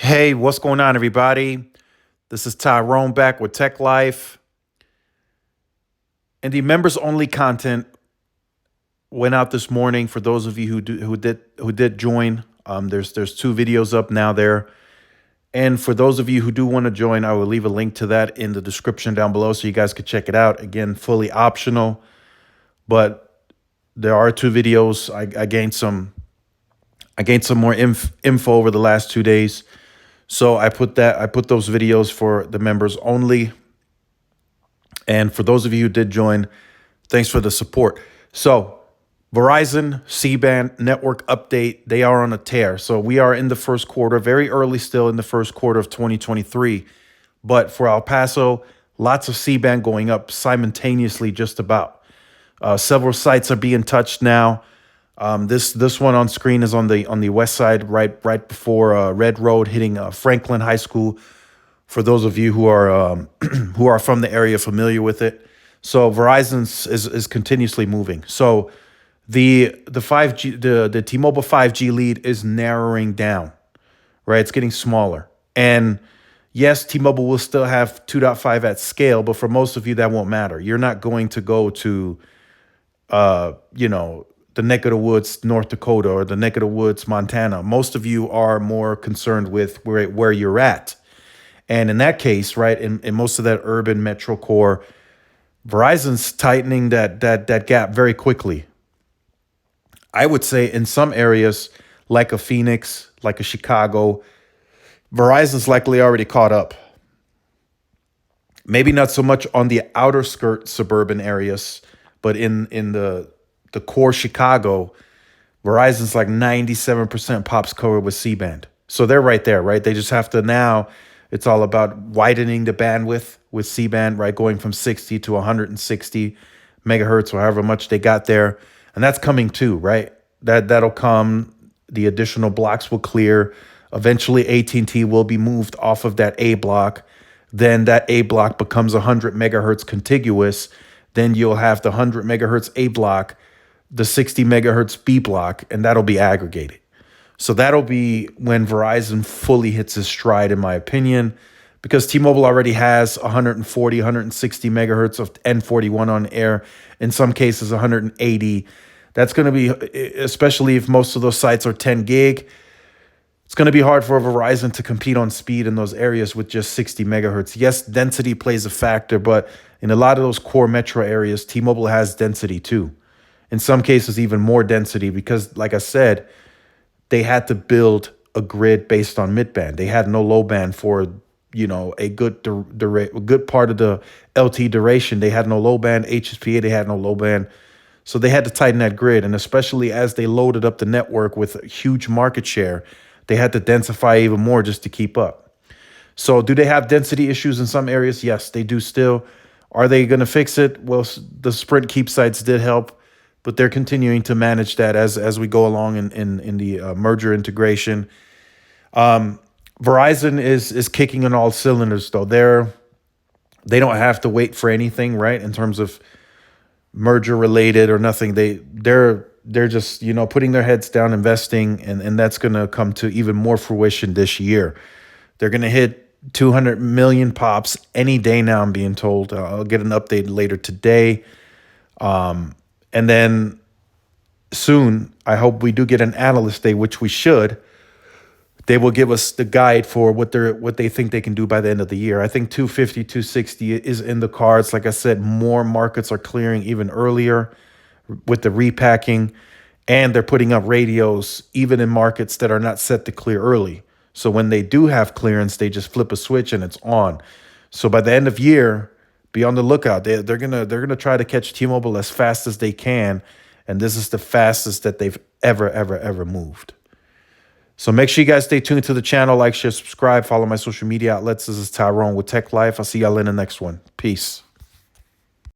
Hey, what's going on, everybody? This is Tyrone back with Tech Life. And the members only content went out this morning for those of you who did join. There's two videos up now there. And for those of you who do want to join, I will leave a link to that in the description down below so you guys could check it out. Again, fully optional, but there are two videos. I gained some more info over the last 2 days. So I put those videos for the members only. And for those of you who did join, thanks for the support. So Verizon C-band network update, they are on a tear. So we are in the first quarter, very early still in the first quarter of 2023. But for El Paso, lots of C-band going up simultaneously just about. Several sites are being touched now. This one on screen is on the west side, right before Red Road, hitting Franklin High School. For those of you who are who are from the area, familiar with it, so Verizon is continuously moving. So the 5G the T-Mobile 5G lead is narrowing down, right? It's getting smaller, and yes, T-Mobile will still have 2.5 at scale, but for most of you that won't matter. You're not going to go to the neck of the woods, North Dakota, or the neck of the woods, Montana. Most of you are more concerned with where you're at. And in that case, right, in most of that urban metro core, Verizon's tightening that gap very quickly. I would say in some areas, like a Phoenix, like a Chicago, Verizon's likely already caught up. Maybe not so much on the outer skirt suburban areas, but in the core Chicago, Verizon's like 97% pops covered with C-band. So they're right there, right? They just have to now, it's all about widening the bandwidth with C-band, right? Going from 60 to 160 megahertz or however much they got there. And that's coming too, right? That'll come. The additional blocks will clear. Eventually, AT&T will be moved off of that A block. Then that A block becomes 100 megahertz contiguous. Then you'll have the 100 megahertz A block, the 60 megahertz B block, and that'll be aggregated. So that'll be when Verizon fully hits his stride, in my opinion, because T-Mobile already has 140, 160 megahertz of N41 on air, in some cases 180. That's going to be, especially if most of those sites are 10 gig, it's going to be hard for Verizon to compete on speed in those areas with just 60 megahertz. Yes, density plays a factor, but in a lot of those core metro areas, T-Mobile has density too. In some cases, even more density because, like I said, they had to build a grid based on mid-band. They had no low band for, a good part of the LT duration. They had no low band. HSPA, they had no low band. So they had to tighten that grid. And especially as they loaded up the network with a huge market share, they had to densify even more just to keep up. So do they have density issues in some areas? Yes, they do still. Are they going to fix it? Well, the Sprint keep sites did help, but they're continuing to manage that as we go along in the merger integration. Verizon is kicking on all cylinders, though. They don't have to wait for anything, right, in terms of merger related or nothing. They're just putting their heads down, investing, and that's going to come to even more fruition this year. They're going to hit 200 million pops any day now, I'm being told. I'll get an update later today. And then soon, I hope we do get an analyst day, which we should. They will give us the guide for what they think they can do by the end of the year. I think 250, 260 is in the cards. Like I said, more markets are clearing even earlier with the repacking, and they're putting up radios even in markets that are not set to clear early. So when they do have clearance, they just flip a switch and it's on. So by the end of year, be on the lookout. They're gonna try to catch T-Mobile as fast as they can, and this is the fastest that they've ever moved. So make sure you guys stay tuned to the channel, like, share, subscribe, follow my social media outlets. This is Tyrone with Tech Life. I'll see y'all in the next one. Peace.